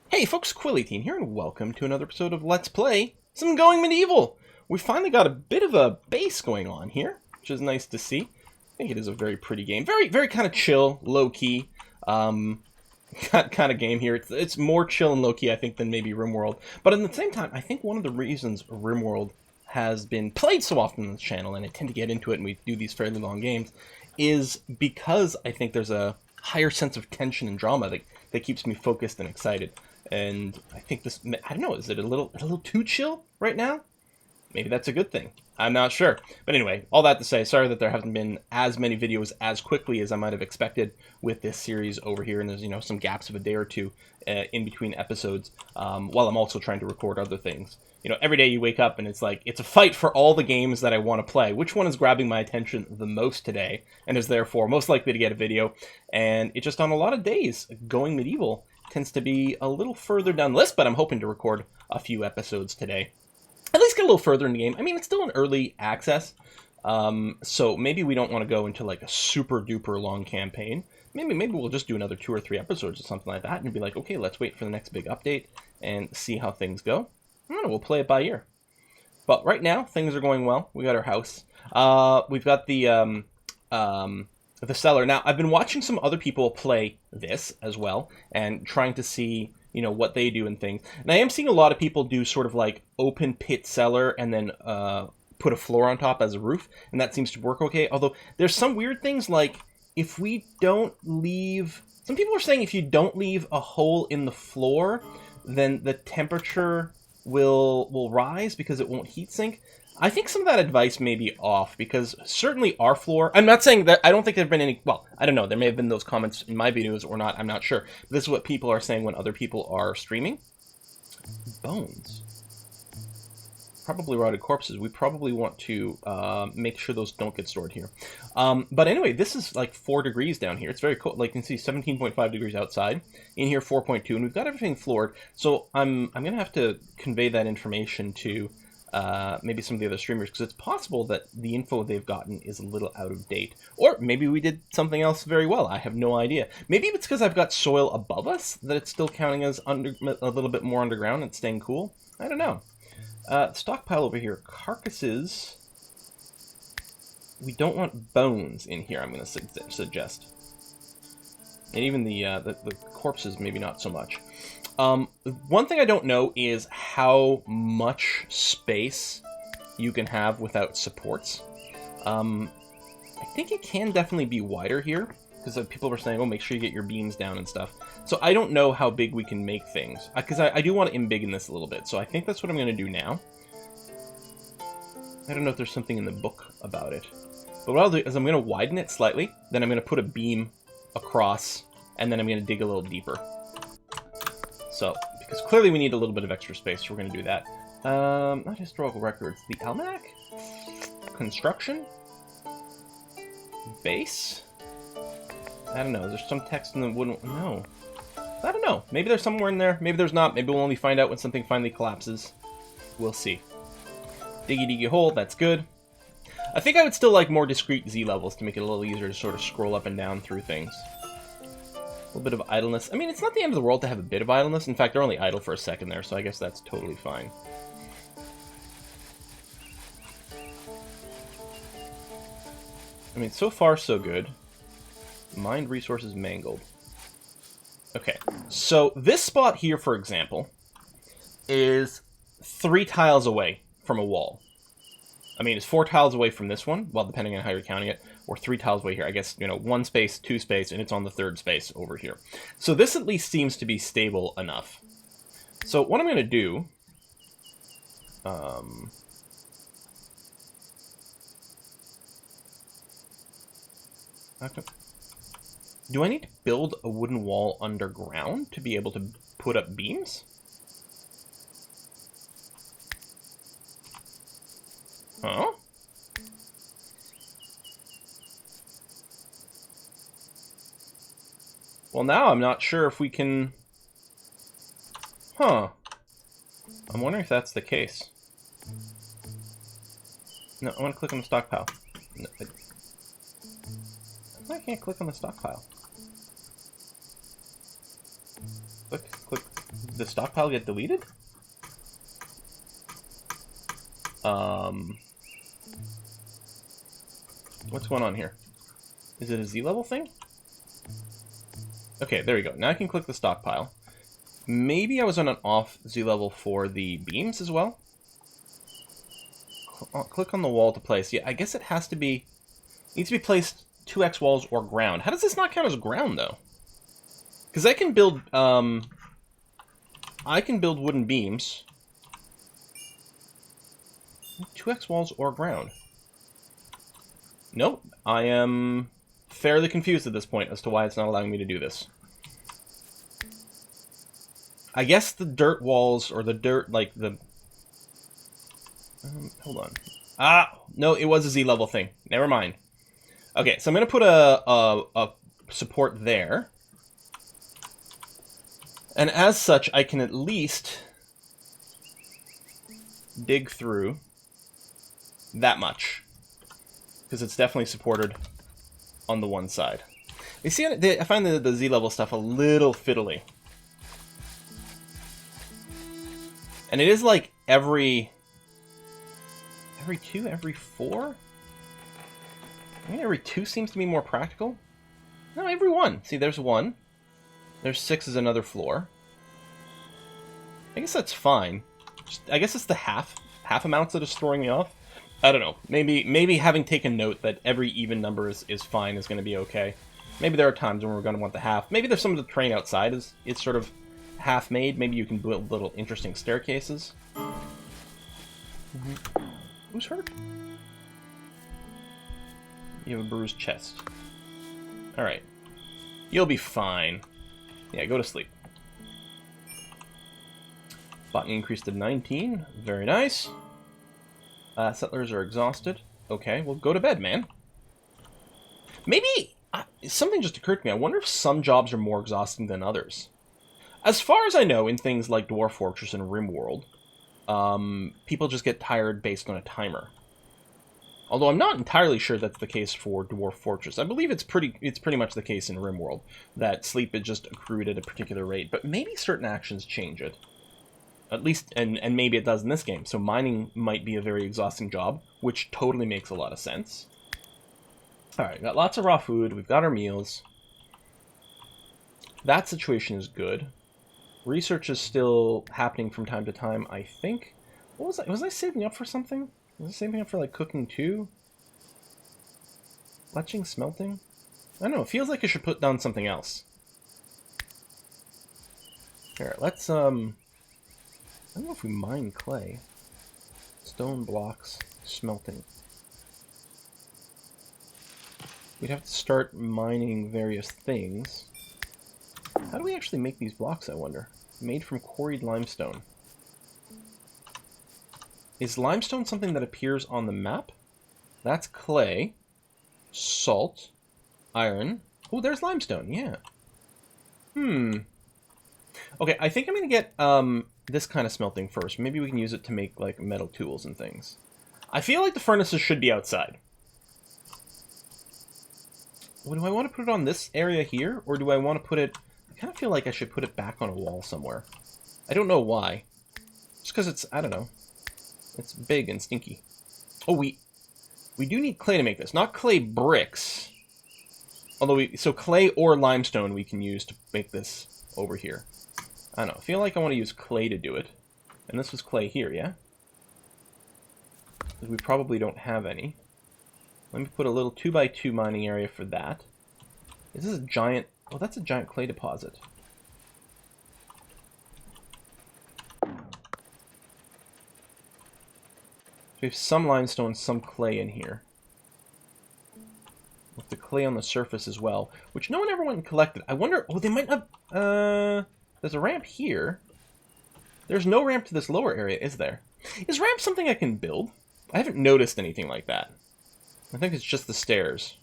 Hey folks, Quilly18 here, and welcome to another episode of Let's Play some Going Medieval! We finally got a bit of a base going on here, which is nice to see. I think it is a very pretty game. Very kind of chill, low-key, kind of game here. It's more chill and low-key, I think, than maybe Rimworld. But at the same time, I think one of the reasons Rimworld has been played so often on this channel, and I tend to get into it and we do these fairly long games, is because I think there's a higher sense of tension and drama that keeps me focused and excited. And I think this, I don't know, is it a little too chill right now? Maybe that's a good thing. I'm not sure. But anyway, all that to say, sorry that there haven't been as many videos as quickly as I might have expected with this series over here. And there's, some gaps of a day or two in between episodes while I'm also trying to record other things. Every day you wake up and it's like, it's a fight for all the games that I want to play. Which one is grabbing my attention the most today and is therefore most likely to get a video? And it just on a lot of days, Going Medieval tends to be a little further down the list, but I'm hoping to record a few episodes today. At least get a little further in the game. I mean, it's still in early access, so maybe we don't want to go into like a super duper long campaign. Maybe we'll just do another 2 or 3 episodes or something like that and be like, okay, let's wait for the next big update and see how things go. I don't know, we'll play it by ear. But right now, things are going well. We got our house. We've got the cellar. Now, I've been watching some other people play this as well and trying to see, what they do and things. And I am seeing a lot of people do sort of like open pit cellar and then put a floor on top as a roof, and that seems to work okay. Although there's some weird things like if we don't leave... Some people are saying if you don't leave a hole in the floor, then the temperature will rise because it won't heat sink. I think some of that advice may be off, because certainly our floor... I'm not saying that... I don't think there have been any... Well, I don't know. There may have been those comments in my videos or not. I'm not sure. But this is what people are saying when other people are streaming. Bones. Probably rotted corpses. We probably want to make sure those don't get stored here. But anyway, this is like 4 degrees down here. It's very cold. Like you can see 17.5 degrees outside. In here, 4.2. And we've got everything floored. So I'm going to have to convey that information to... maybe some of the other streamers, because it's possible that the info they've gotten is a little out of date. Or maybe we did something else very well. I have no idea. Maybe it's because I've got soil above us that it's still counting as a little bit more underground and staying cool. I don't know. Stockpile over here. Carcasses. We don't want bones in here, I'm going to suggest. And even the corpses, maybe not so much. One thing I don't know is how much space you can have without supports. I think it can definitely be wider here, because people are saying, oh, make sure you get your beams down and stuff. So I don't know how big we can make things, because I do want to embiggen this a little bit, so I think that's what I'm going to do now. I don't know if there's something in the book about it. But what I'll do is I'm going to widen it slightly, then I'm going to put a beam across, and then I'm going to dig a little deeper. So, because clearly we need a little bit of extra space, so we're going to do that. Not historical records. The almanac? Construction? Base? I don't know. Is there some text in the wooden... No. I don't know. Maybe there's somewhere in there. Maybe there's not. Maybe we'll only find out when something finally collapses. We'll see. Diggy diggy hole. That's good. I think I would still like more discrete Z levels to make it a little easier to sort of scroll up and down through things. A little bit of idleness. I mean, it's not the end of the world to have a bit of idleness. In fact, they're only idle for a second there, so I guess that's totally fine. I mean, so far, so good. Mined resources mangled. Okay, so this spot here, for example, is 3 tiles away from a wall. I mean, it's 4 tiles away from this one, well, depending on how you're counting it, or 3 tiles away here. I guess, 1 space, 2 space, and it's on the 3rd space over here. So this at least seems to be stable enough. So what I'm going to do... do I need to build a wooden wall underground to be able to put up beams? Huh? Well, now I'm not sure if we can... Huh. I'm wondering if that's the case. No, I want to click on the stockpile. No, I can't click on the stockpile. Click, click. the stockpile get deleted? What's going on here? Is it a Z level thing? Okay, there we go. Now I can click the stockpile. Maybe I was on an off Z level for the beams as well. Click on the wall to place. Yeah, I guess it has to be... needs to be placed 2x walls or ground. How does this not count as ground, though? Because I can build... I can build wooden beams. 2x walls or ground. Nope. I am fairly confused at this point as to why it's not allowing me to do this. I guess the dirt walls, or the dirt, like the... hold on. Ah! No, it was a Z level thing. Never mind. Okay, so I'm going to put a support there. And as such, I can at least dig through that much. Because it's definitely supported on the one side. You see, I find the Z level stuff a little fiddly. And it is like every 2, every 4? I mean, every 2 seems to be more practical. No, every 1. See, there's 1. There's 6 is another floor. I guess that's fine. I guess it's the half amounts that is throwing me off. I don't know. Maybe having taken note that every even number is fine is going to be okay. Maybe there are times when we're going to want the half. Maybe there's some of the terrain outside it's sort of half made. Maybe you can build little interesting staircases. Who's hurt? You have a bruised chest. Alright. You'll be fine. Yeah, go to sleep. Botany increased to 19. Very nice. Settlers are exhausted. Okay, well, go to bed, man. Maybe... something just occurred to me. I wonder if some jobs are more exhausting than others. As far as I know, in things like Dwarf Fortress and Rimworld, people just get tired based on a timer. Although I'm not entirely sure that's the case for Dwarf Fortress. I believe it's pretty much the case in Rimworld, that sleep is just accrued at a particular rate, but maybe certain actions change it. At least, and maybe it does in this game. So mining might be a very exhausting job, which totally makes a lot of sense. Alright, got lots of raw food, we've got our meals. That situation is good. Research is still happening from time to time, I think. What was I? Was I saving up for something? Was I saving up for, like, cooking too? Fletching, smelting? I don't know, it feels like I should put down something else. Here, let's, I don't know if we mine clay. Stone blocks, smelting. We'd have to start mining various things. How do we actually make these blocks, I wonder? Made from quarried limestone. Is limestone something that appears on the map? That's clay. Salt. Iron. Oh, there's limestone, yeah. Okay, I think I'm going to get this kind of smelting first. Maybe we can use it to make, like, metal tools and things. I feel like the furnaces should be outside. Well, do I want to put it on this area here? Or do I want to put it... I kind of feel like I should put it back on a wall somewhere. I don't know why. Just because it's... I don't know. It's big and stinky. Oh, we do need clay to make this. Not clay bricks. Although so clay or limestone we can use to make this over here. I don't know. I feel like I want to use clay to do it. And this was clay here, yeah? Because we probably don't have any. Let me put a little 2x2 mining area for that. Is this a giant... Oh, that's a giant clay deposit. So we have some limestone, some clay in here. With the clay on the surface as well, which no one ever went and collected. I wonder... Oh, they might not... There's a ramp here. There's no ramp to this lower area, is there? Is ramp something I can build? I haven't noticed anything like that. I think it's just the stairs.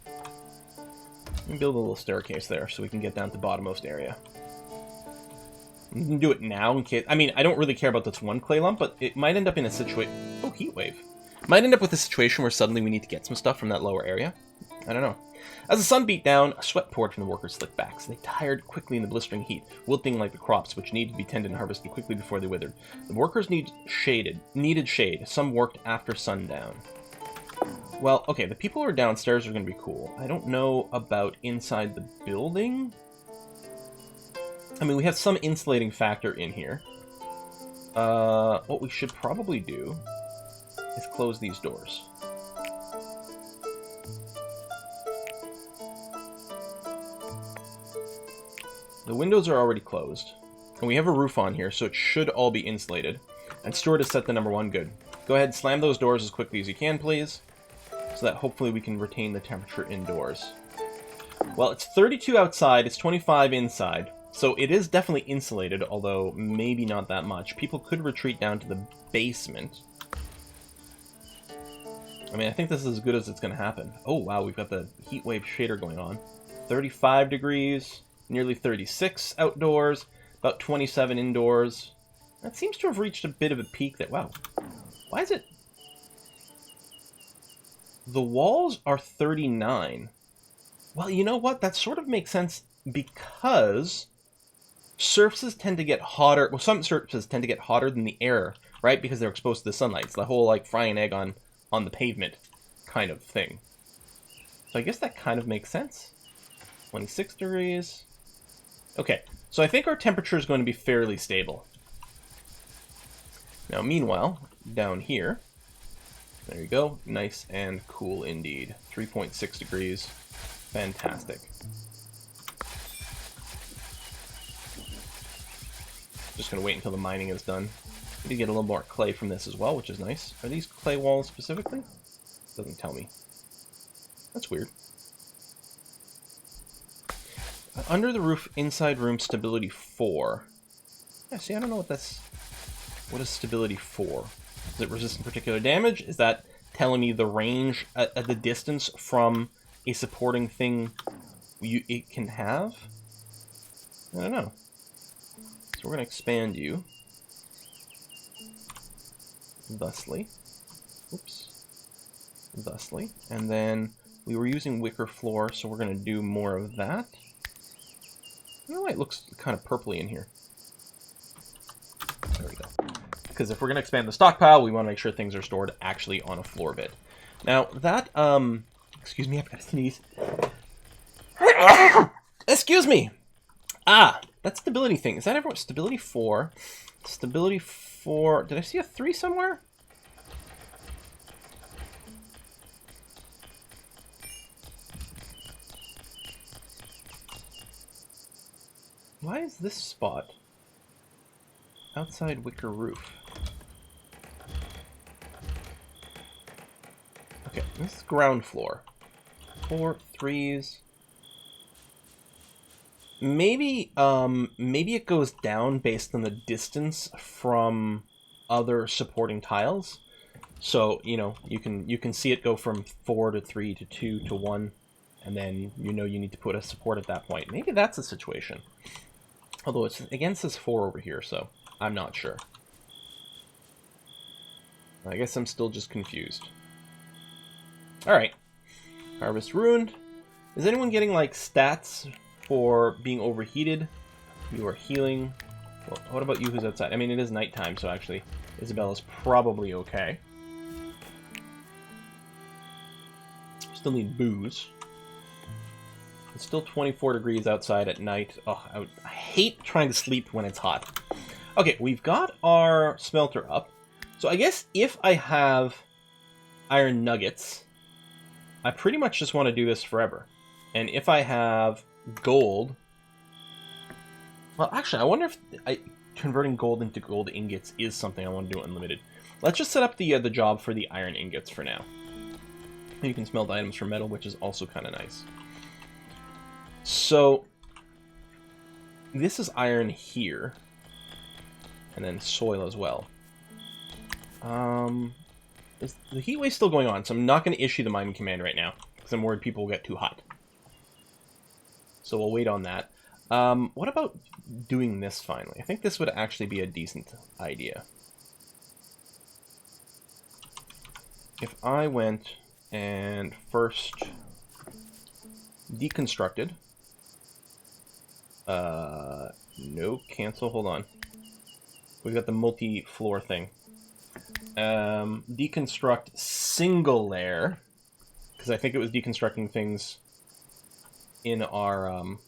Let me build a little staircase there so we can get down to the bottommost area. We can do it now in case... I mean, I don't really care about this one clay lump, but it might end up in a situation... Oh, heat wave. Might end up with a situation where suddenly we need to get some stuff from that lower area. I don't know. As the sun beat down, a sweat poured from the workers' slick backs. They tired quickly in the blistering heat, wilting like the crops, which needed to be tended and harvested quickly before they withered. The workers needed shade. Some worked after sundown. Well, okay, the people who are downstairs are going to be cool. I don't know about inside the building. I mean, we have some insulating factor in here. What we should probably do is close these doors. The windows are already closed, and we have a roof on here, so it should all be insulated. And Stuart has set the number 1 good. Go ahead, slam those doors as quickly as you can, please, so that hopefully we can retain the temperature indoors. Well, it's 32 outside, it's 25 inside, so it is definitely insulated, although maybe not that much. People could retreat down to the basement. I mean, I think this is as good as it's going to happen. Oh, wow, we've got the heat wave shader going on. 35 degrees. Nearly 36 outdoors, about 27 indoors. That seems to have reached a bit of a peak that, wow, why is it? The walls are 39. Well, you know what? That sort of makes sense because surfaces tend to get hotter. Well, some surfaces tend to get hotter than the air, right? Because they're exposed to the sunlight. It's the whole, like, frying an egg on the pavement kind of thing. So I guess that kind of makes sense. 26 degrees. Okay, so I think our temperature is going to be fairly stable. Now, meanwhile, down here, there you go, nice and cool indeed. 3.6 degrees, fantastic. Just going to wait until the mining is done. Need to get a little more clay from this as well, which is nice. Are these clay walls specifically? Doesn't tell me. That's weird. Under the roof, inside room, stability 4. Yeah, see, I don't know what that's... What is stability 4? Is it resistant particular damage? Is that telling me the range at the distance from a supporting thing it can have? I don't know. So we're going to expand you. Thusly. Oops. Thusly. And then we were using wicker floor, so we're going to do more of that. I don't know why it looks kind of purpley in here. There we go. Because if we're going to expand the stockpile, we want to make sure things are stored actually on a floor bit. Now, that, excuse me, I've got to sneeze. Excuse me! Ah, that stability thing. Is that everyone? Stability 4. Stability 4. Did I see a 3 somewhere? Why is this spot outside wicker roof? Okay, this is ground floor. 4 3s. Maybe it goes down based on the distance from other supporting tiles. So, you know, you can see it go from 4 to 3 to 2 to 1, and then you know you need to put a support at that point. Maybe that's the situation. Although it's against this 4 over here, so I'm not sure. I guess I'm still just confused. Alright. Harvest ruined. Is anyone getting, like, stats for being overheated? You are healing. Well, what about you who's outside? I mean, it is nighttime, so actually Isabella's probably okay. Still need booze. It's still 24 degrees outside at night. Oh, I hate trying to sleep when it's hot. Okay, we've got our smelter up. So I guess if I have iron nuggets, I pretty much just want to do this forever. And if I have gold... Well, actually, I wonder if converting gold into gold ingots is something I want to do unlimited. Let's just set up the job for the iron ingots for now. You can smelt items for metal, which is also kind of nice. So, this is iron here, and then soil as well. Is the heat wave still going on? So I'm not going to issue the mining command right now, because I'm worried people will get too hot. So we'll wait on that. What about doing this finally? I think this would actually be a decent idea. If I went and first deconstructed. No, cancel, hold on. We've got the multi-floor thing. Deconstruct single layer, because I think it was deconstructing things in our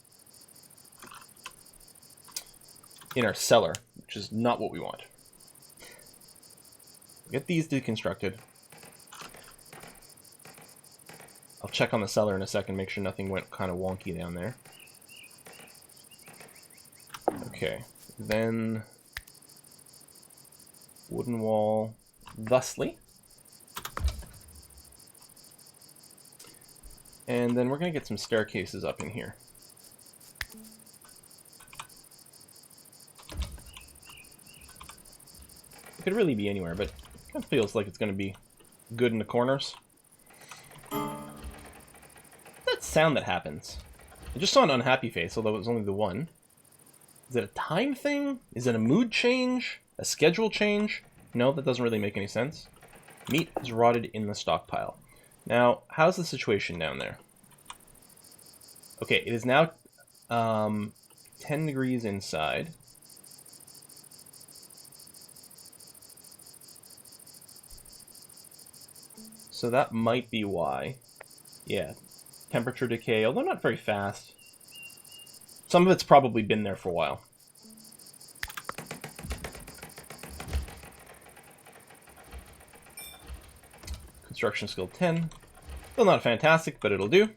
cellar, which is not what we want. Get these deconstructed. I'll check on the cellar in a second, make sure nothing went kind of wonky down there. Okay, then wooden wall thusly. And then we're going to get some staircases up in here. It could really be anywhere, but it kind of feels like it's going to be good in the corners. That sound that happens. I just saw an unhappy face, although it was only the one. Is it a time thing? Is it a mood change? A schedule change? No, that doesn't really make any sense. Meat is rotted in the stockpile. Now, how's the situation down there? Okay, it is now 10 degrees inside. So that might be why. Yeah, temperature decay, although not very fast. Some of it's probably been there for a while. Construction skill 10. Still not fantastic, but it'll do.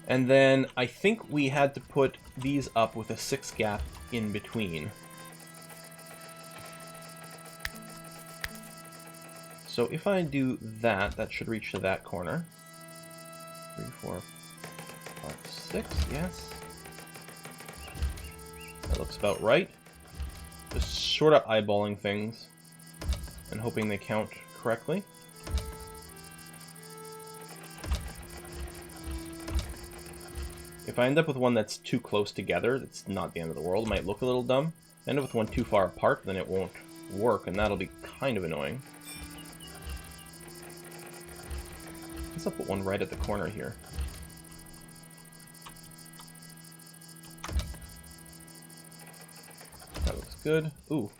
And then I think we had to put these up with a 6 gap in between. So if I do that, that should reach to that corner. 3, 4, 5, 6, yes. That looks about right. Just sort of eyeballing things and hoping they count correctly. If I end up with one that's too close together, it's not the end of the world. It might look a little dumb. If I end up with one too far apart, then it won't work, and that'll be kind of annoying. I'll put one right at the corner here. That looks good. Ooh.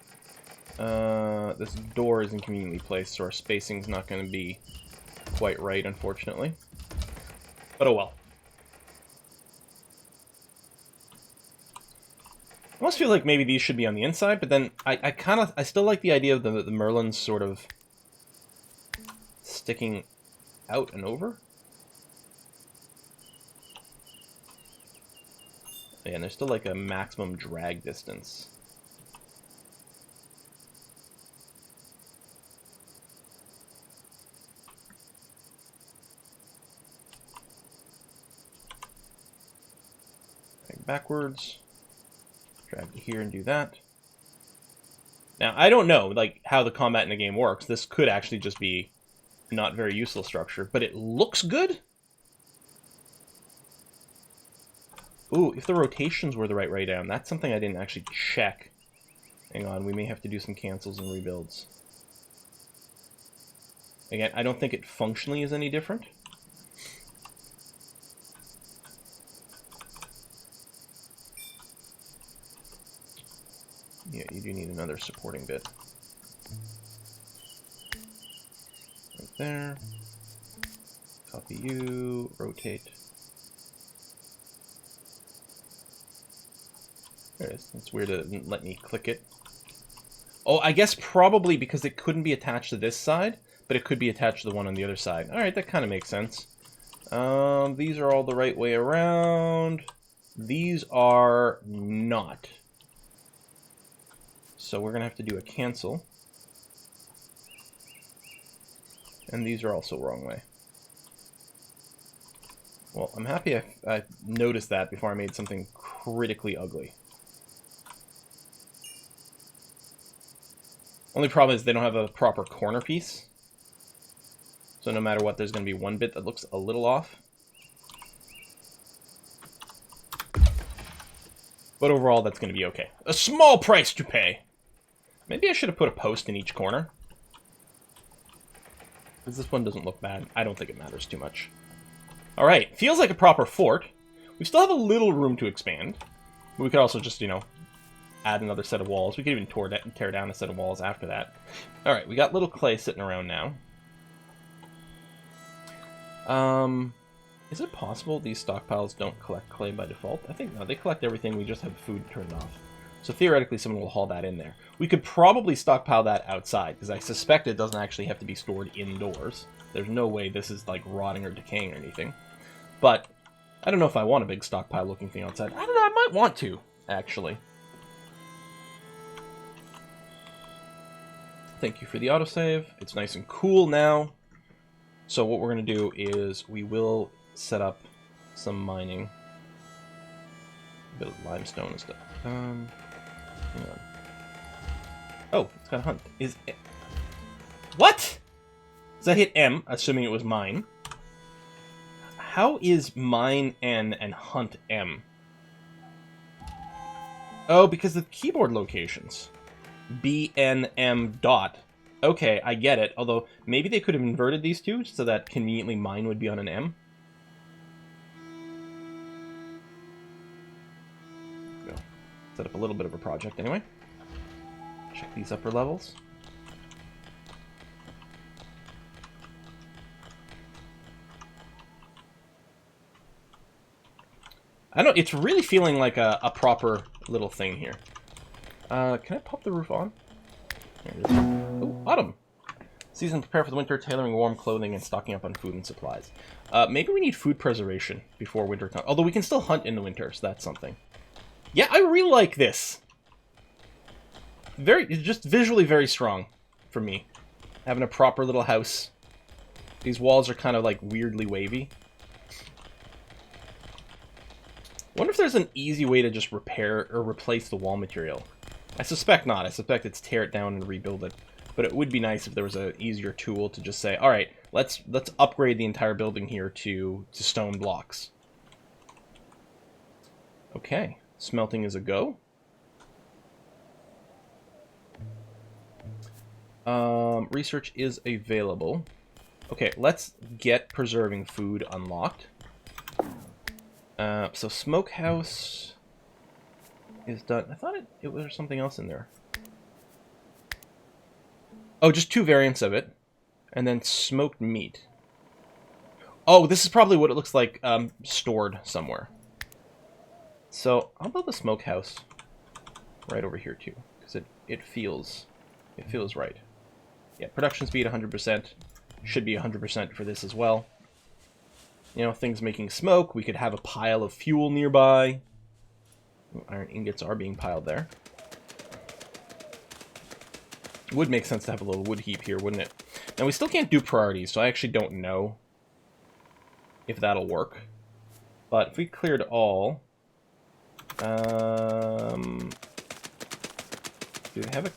This door is inconveniently placed, so our spacing's not going to be quite right, unfortunately. But oh well. I almost feel like maybe these should be on the inside, but then I still like the idea of the Merlins sort of sticking out and over. Yeah, and there's still like a maximum drag distance. Drag backwards. Drag to here and do that. Now, I don't know like how the combat in the game works. This could actually just be not very useful structure, but it looks good. Ooh, if the rotations were the right way down, that's something I didn't actually check. Hang on, we may have to do some cancels and rebuilds. Again, I don't think it functionally is any different. Yeah, you do need another supporting bit. Right there. Copy you, rotate. There it is. It's weird it didn't let me click it. Oh, I guess probably because it couldn't be attached to this side, but it could be attached to the one on the other side. Alright, that kind of makes sense. These are all the right way around. These are not. So we're going to have to do a cancel. And these are also wrong way. Well, I'm happy I noticed that before I made something critically ugly. Only problem is they don't have a proper corner piece. So no matter what, there's going to be one bit that looks a little off. But overall, that's going to be okay. A small price to pay. Maybe I should have put a post in each corner. Because this one doesn't look bad. I don't think it matters too much. Alright, feels like a proper fort. We still have a little room to expand. We could also just, you know, add another set of walls. We could even tear down a set of walls after that. Alright, we got little clay sitting around now. Is it possible these stockpiles don't collect clay by default? I think no, they collect everything, we just have food turned off. So theoretically someone will haul that in there. We could probably stockpile that outside, because I suspect it doesn't actually have to be stored indoors. There's no way this is like rotting or decaying or anything. But I don't know if I want a big stockpile looking thing outside. I don't know, I might want to, actually. Thank you for the autosave. It's nice and cool now. So what we're going to do is we will set up some mining. A bit of limestone and stuff. Hang on. Oh, it's got a hunt. Is it... What? Does that hit M, assuming it was mine? How is mine N and hunt M? Oh, because of keyboard locations. B, N, M, dot. Okay, I get it. Although, maybe they could have inverted these two so that conveniently mine would be on an M. Go. Set up a little bit of a project anyway. Check these upper levels. I don't know, it's really feeling like a proper little thing here. Can I pop the roof on? There it is. Oh, autumn! Season to prepare for the winter, tailoring warm clothing and stocking up on food and supplies. Maybe we need food preservation before winter comes. Although we can still hunt in the winter, so that's something. Yeah, I really like this. Just visually very strong for me. Having a proper little house. These walls are kind of like weirdly wavy. Wonder if there's an easy way to just repair or replace the wall material. I suspect not. I suspect it's tear it down and rebuild it. But it would be nice if there was an easier tool to just say, all right, let's upgrade the entire building here to stone blocks. Okay, smelting is a go. Research is available. Okay, let's get preserving food unlocked. So smokehouse is done. I thought it was something else in there. Oh, just 2 variants of it. And then smoked meat. Oh, this is probably what it looks like stored somewhere. So I'll build a smokehouse right over here too, because it feels right. Yeah, production speed 100%. Should be 100% for this as well. You know, things making smoke. We could have a pile of fuel nearby. Iron ingots are being piled there. Would make sense to have a little wood heap here, wouldn't it? Now, we still can't do priorities, so I actually don't know if that'll work. But if we cleared all... do we have a...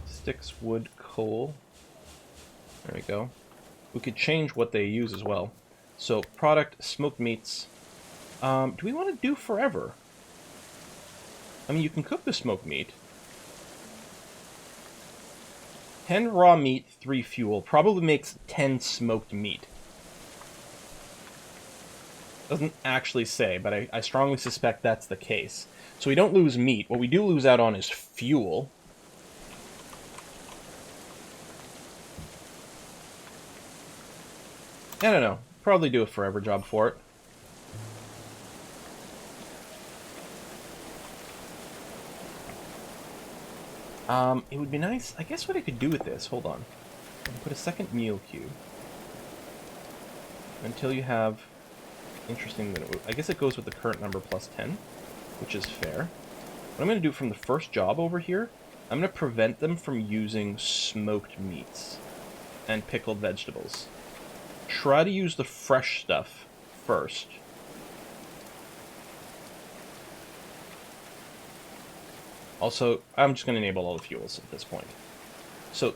Sticks, wood, coal. There we go. We could change what they use as well. So, product, smoked meats. Do we want to do forever? I mean, you can cook the smoked meat. 10 raw meat, 3 fuel. Probably makes 10 smoked meat. Doesn't actually say, but I strongly suspect that's the case. So we don't lose meat. What we do lose out on is fuel. I don't know. Probably do a forever job for it. It would be nice. I guess what I could do with this, hold on. I can put a second meal cube. Until you have... Interesting. I guess it goes with the current number plus 10, which is fair. What I'm going to do from the first job over here, I'm going to prevent them from using smoked meats and pickled vegetables. Try to use the fresh stuff first. Also, I'm just going to enable all the fuels at this point. So,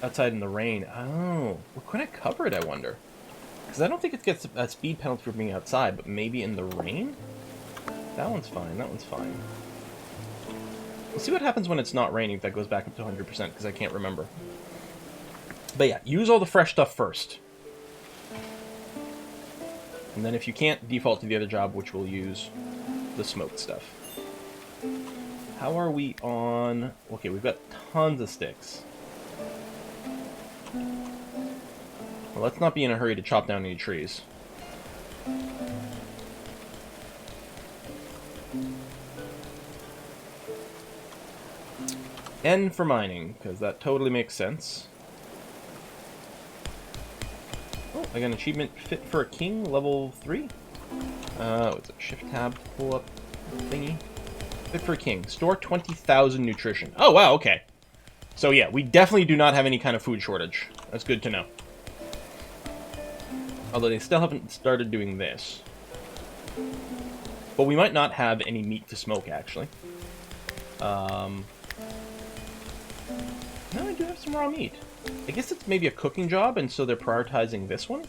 outside in the rain. Oh, well, could I cover it, I wonder? Because I don't think it gets a speed penalty for being outside, but maybe in the rain? That one's fine, that one's fine. We'll see what happens when it's not raining, if that goes back up to 100%, because I can't remember. But yeah, use all the fresh stuff first. And then if you can't, default to the other job, which will use the smoked stuff. How are we on... Okay, we've got tons of sticks. Well, let's not be in a hurry to chop down any trees. N for mining, because that totally makes sense. Oh, I got an achievement fit for a king, level 3. What's it? Shift tab, pull up thingy. Fit for a king. Store 20,000 nutrition. Oh, wow, okay. So yeah, we definitely do not have any kind of food shortage. That's good to know. Although they still haven't started doing this. But we might not have any meat to smoke, actually. No, I do have some raw meat. I guess it's maybe a cooking job, and so they're prioritizing this one?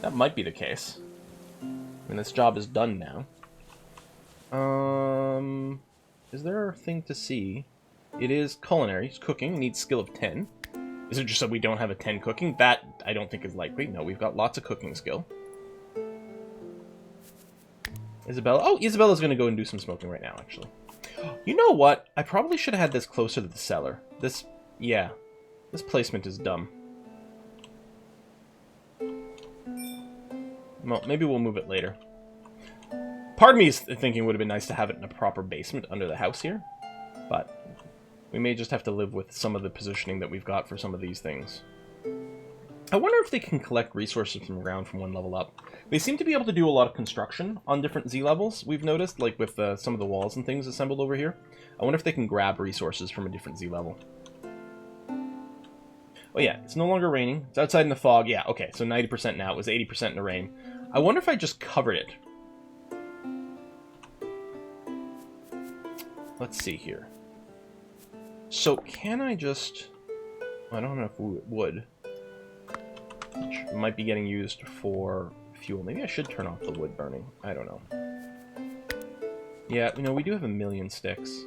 That might be the case. I mean, this job is done now. Is there a thing to see? It is culinary. It's cooking. Needs skill of 10. Is it just that we don't have a 10 cooking? That, I don't think is likely. No, we've got lots of cooking skill. Isabella. Oh, Isabella's going to go and do some smoking right now, actually. You know what? I probably should have had this closer to the cellar. This, yeah. This placement is dumb. Well, maybe we'll move it later. Part of me is thinking it would have been nice to have it in a proper basement under the house here. But we may just have to live with some of the positioning that we've got for some of these things. I wonder if they can collect resources from the ground from one level up. They seem to be able to do a lot of construction on different Z levels, we've noticed, like with some of the walls and things assembled over here. I wonder if they can grab resources from a different Z level. Oh yeah, it's no longer raining. It's outside in the fog. Yeah, okay, so 90% now. It was 80% in the rain. I wonder if I just covered it. Let's see here. So can I just... I don't know if wood... which might be getting used for fuel. Maybe I should turn off the wood burning. I don't know. Yeah, you know, we do have 1,000,000 sticks.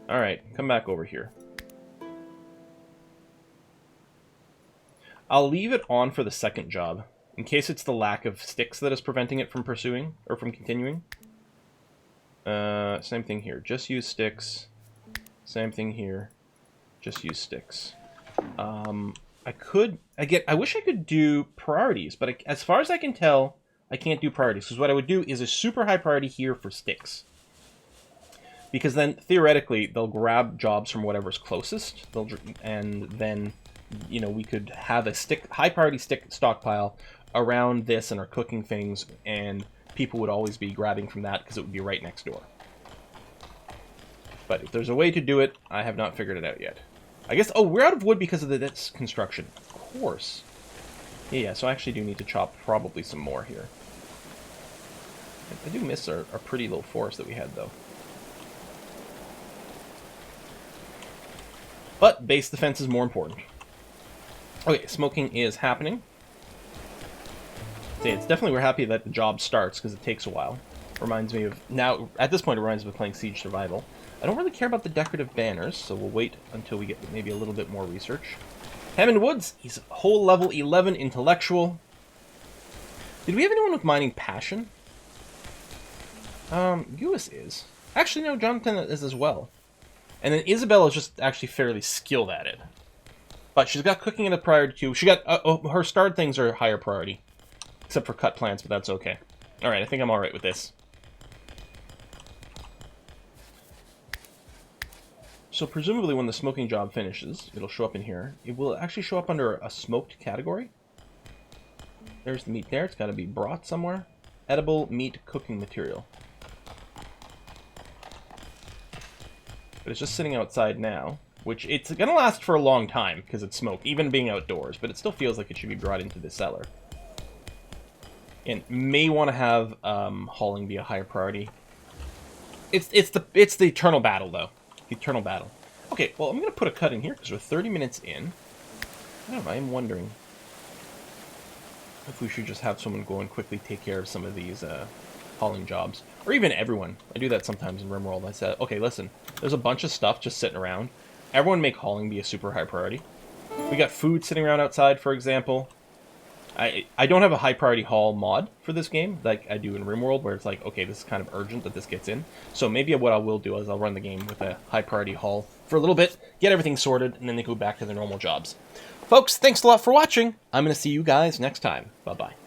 Alright, come back over here. I'll leave it on for the second job, in case it's the lack of sticks that is preventing it from pursuing, or from continuing. Same thing here. Just use sticks. Same thing here. Just use sticks. I wish I could do priorities, but as far as I can tell, I can't do priorities. Because what I would do is a super high priority here for sticks. Because then, theoretically, they'll grab jobs from whatever's closest, and then, you know, we could have a high priority stick stockpile around this and are cooking things, and people would always be grabbing from that because it would be right next door. But if there's a way to do it, I have not figured it out yet. I guess, oh, we're out of wood because of this construction. Of course. Yeah, so I actually do need to chop probably some more here. I do miss our pretty little forest that we had, though. But base defense is more important. Okay, smoking is happening. See, it's definitely, we're happy that the job starts, because it takes a while. Reminds me of, now, at this point it reminds me of playing Siege Survival. I don't really care about the decorative banners, so we'll wait until we get maybe a little bit more research. Hammond Woods, he's a whole level 11 intellectual. Did we have anyone with mining passion? Lewis is. Actually, no, Jonathan is as well. And then Isabella is just actually fairly skilled at it. But she's got cooking at a priority too. She got, her starred things are higher priority. Except for cut plants, but that's okay. Alright, I think I'm alright with this. So presumably when the smoking job finishes, it'll show up in here. It will actually show up under a smoked category. There's the meat there. It's got to be brought somewhere. Edible meat cooking material. But it's just sitting outside now, which it's going to last for a long time because it's smoked, even being outdoors, but it still feels like it should be brought into the cellar. And may want to have hauling be a higher priority. It's the eternal battle, though. Eternal battle. Okay, well, I'm going to put a cut in here because we're 30 minutes in. I don't know, I'm wondering if we should just have someone go and quickly take care of some of these hauling jobs. Or even everyone. I do that sometimes in Rimworld. I said, okay, listen, there's a bunch of stuff just sitting around. Everyone make hauling be a super high priority. We got food sitting around outside, for example. I don't have a high priority haul mod for this game like I do in Rimworld, where it's like, okay, this is kind of urgent that this gets in. So maybe what I will do is I'll run the game with a high priority haul for a little bit, get everything sorted, and then they go back to their normal jobs. Folks, thanks a lot for watching. I'm going to see you guys next time. Bye-bye.